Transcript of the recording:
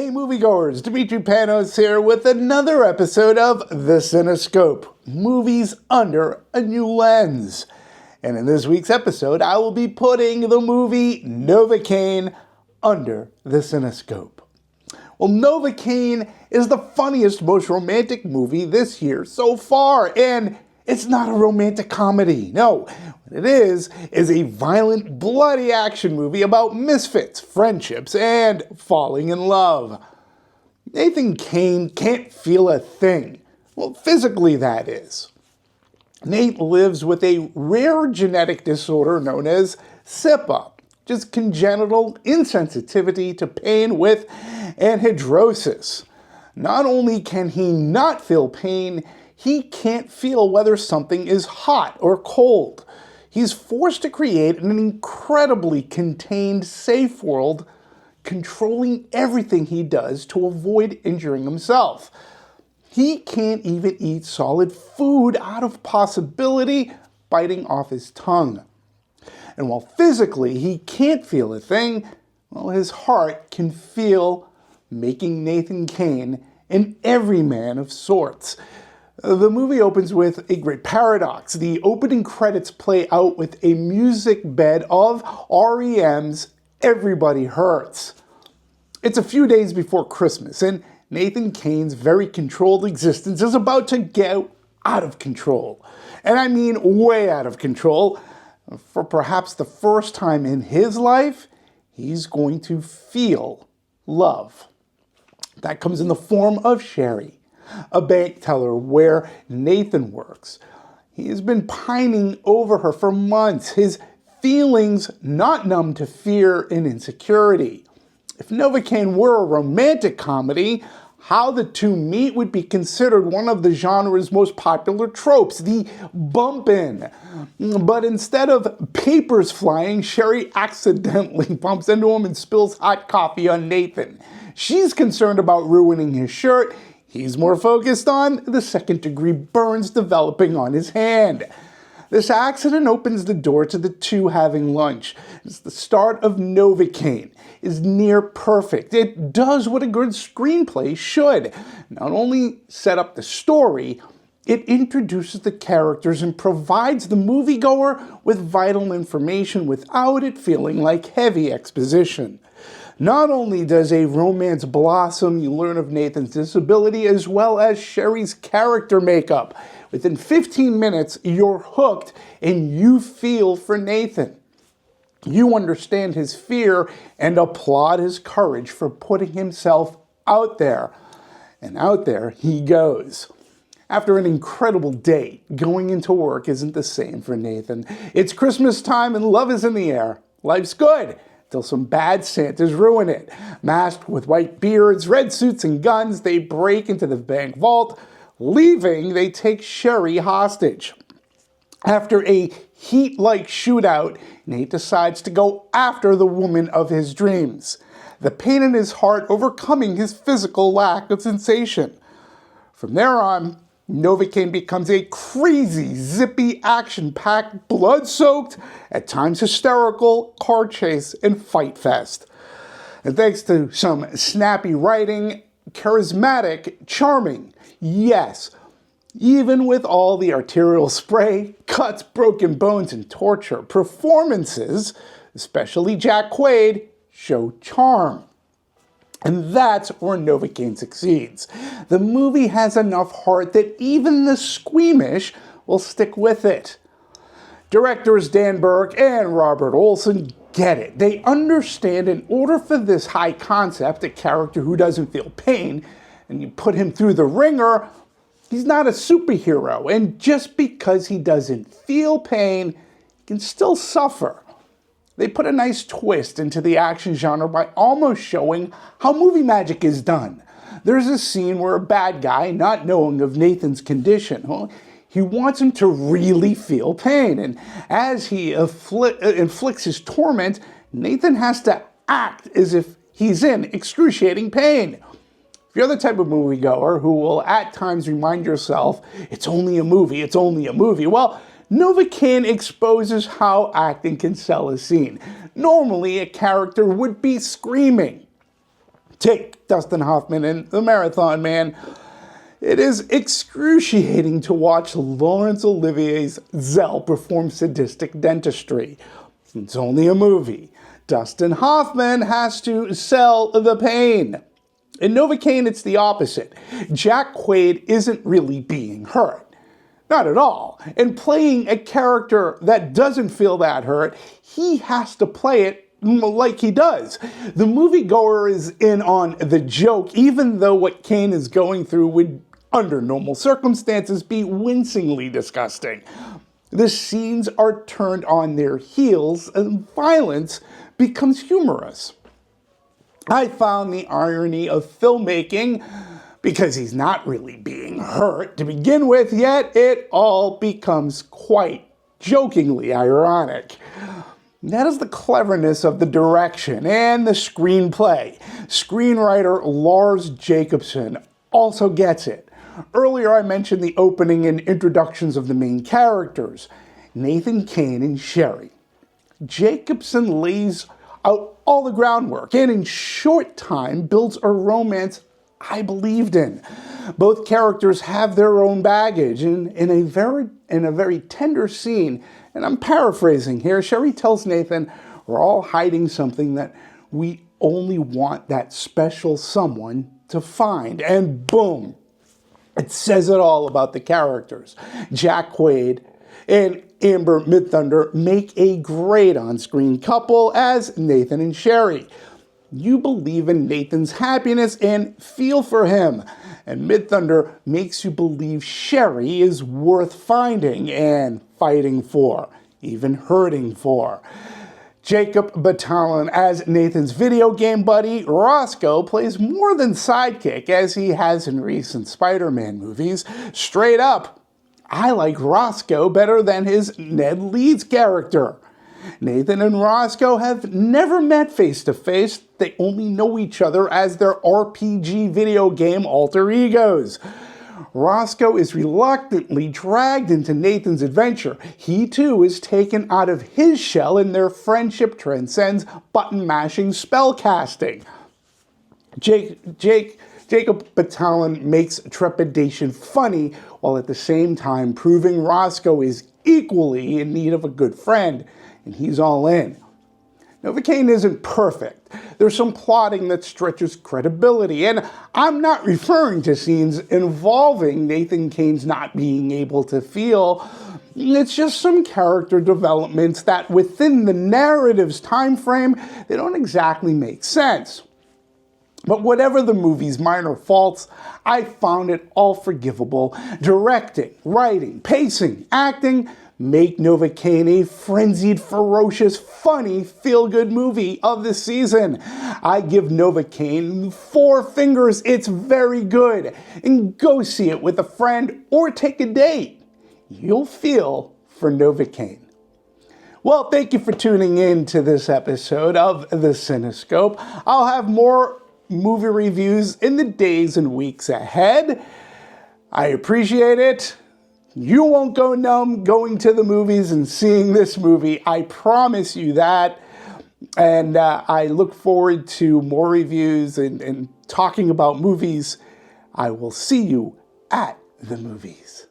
Hey moviegoers, Dimitri Panos here with another episode of the Cinescope, movies under a new lens. And in this week's episode, I will be putting the movie Novocaine under the Cinescope. Well, Novocaine is the funniest, most romantic movie this year so far, and it's not a romantic comedy. No, what it is a violent, bloody action movie about misfits, friendships, and falling in love. Nathan Cain can't feel a thing. Well, physically that is. Nate lives with a rare genetic disorder known as SIPA, just congenital insensitivity to pain with anhidrosis. Not only can he not feel pain, he can't feel whether something is hot or cold. He's forced to create an incredibly contained, safe world, controlling everything he does to avoid injuring himself. He can't even eat solid food out of possibility, biting off his tongue. And while physically he can't feel a thing, well, his heart can feel, making Nathan Cain an everyman of sorts. The movie opens with a great paradox. The opening credits play out with a music bed of REM's Everybody Hurts. It's a few days before Christmas, and Nathan Cain's very controlled existence is about to get out of control. And I mean way out of control. For perhaps the first time in his life, he's going to feel love. That comes in the form of Sherry, a bank teller where Nathan works. He has been pining over her for months, his feelings not numb to fear and insecurity. If Novocaine were a romantic comedy, how the two meet would be considered one of the genre's most popular tropes, the bump-in. But instead of papers flying, Sherry accidentally bumps into him and spills hot coffee on Nathan. She's concerned about ruining his shirt. He's more focused on the second-degree burns developing on his hand. This accident opens the door to the two having lunch. It's the start of Novocaine. Is near perfect. It does what a good screenplay should. Not only set up the story, it introduces the characters and provides the moviegoer with vital information without it feeling like heavy exposition. Not only does a romance blossom, you learn of Nathan's disability as well as Sherry's character makeup. Within 15 minutes, you're hooked and you feel for Nathan. You understand his fear and applaud his courage for putting himself out there. And out there he goes. After an incredible day, going into work isn't the same for Nathan. It's Christmas time and love is in the air. Life's good, till some bad Santas ruin it. Masked with white beards, red suits, and guns, they break into the bank vault. Leaving, they take Sherry hostage. After a heat-like shootout, Nate decides to go after the woman of his dreams. The pain in his heart overcoming his physical lack of sensation. From there on, Novocaine becomes a crazy, zippy, action-packed, blood-soaked, at times hysterical, car chase and fight fest. And thanks to some snappy writing, charismatic, charming, yes, even with all the arterial spray, cuts, broken bones, and torture, performances, especially Jack Quaid, show charm. And that's where Novocaine succeeds. The movie has enough heart that even the squeamish will stick with it. Directors Dan Burke and Robert Olson get it. They understand in order for this high concept, a character who doesn't feel pain, and you put him through the ringer, he's not a superhero, and just because he doesn't feel pain, he can still suffer. They put a nice twist into the action genre by almost showing how movie magic is done. There's a scene where a bad guy, not knowing of Nathan's condition, he wants him to really feel pain, and as he inflicts his torment, Nathan has to act as if he's in excruciating pain. If you're the type of moviegoer who will at times remind yourself, it's only a movie, well, Novocaine exposes how acting can sell a scene. Normally, a character would be screaming. Take Dustin Hoffman in The Marathon Man. It is excruciating to watch Laurence Olivier's Zell perform sadistic dentistry. It's only a movie. Dustin Hoffman has to sell the pain. In Novocaine, it's the opposite. Jack Quaid isn't really being hurt. Not at all. And playing a character that doesn't feel that hurt, he has to play it like he does. The moviegoer is in on the joke, even though what Kane is going through would, under normal circumstances, be wincingly disgusting. The scenes are turned on their heels and violence becomes humorous. I found the irony of filmmaking, because he's not really being hurt to begin with, yet it all becomes quite jokingly ironic. That is the cleverness of the direction and the screenplay. Screenwriter Lars Jacobson also gets it. Earlier I mentioned the opening and introductions of the main characters, Nathan Kane and Sherry. Jacobson lays out all the groundwork and in short time builds a romance I believed in. Both characters have their own baggage, and in a very tender scene, and I'm paraphrasing here, Sherry tells Nathan, we're all hiding something that we only want that special someone to find. And boom, it says it all about the characters. Jack Quaid and Amber Midthunder make a great on-screen couple as Nathan and Sherry. You believe in Nathan's happiness and feel for him. And Midthunder makes you believe Sherry is worth finding and fighting for, even hurting for. Jacob Batalon as Nathan's video game buddy, Roscoe plays more than sidekick as he has in recent Spider-Man movies. Straight up, I like Roscoe better than his Ned Leeds character. Nathan and Roscoe have never met face-to-face. They only know each other as their RPG video game alter egos. Roscoe is reluctantly dragged into Nathan's adventure. He too is taken out of his shell and their friendship transcends button-mashing spellcasting. Jacob Batalon makes trepidation funny while at the same time proving Roscoe is equally in need of a good friend. And he's all in. Novocaine isn't perfect. There's some plotting that stretches credibility, and I'm not referring to scenes involving Nathan Kane's not being able to feel. It's just some character developments that within the narrative's time frame, they don't exactly make sense. But whatever the movie's minor faults, I found it all forgivable. Directing, writing, pacing, acting, make Novocaine a frenzied, ferocious, funny, feel-good movie of the season. I give Novocaine 4 fingers. It's very good. And go see it with a friend or take a date. You'll feel for Novocaine. Well, thank you for tuning in to this episode of the Cinescope. I'll have more movie reviews in the days and weeks ahead. I appreciate it. You won't go numb going to the movies and seeing this movie. I promise you that. And I look forward to more reviews and talking about movies. I will see you at the movies.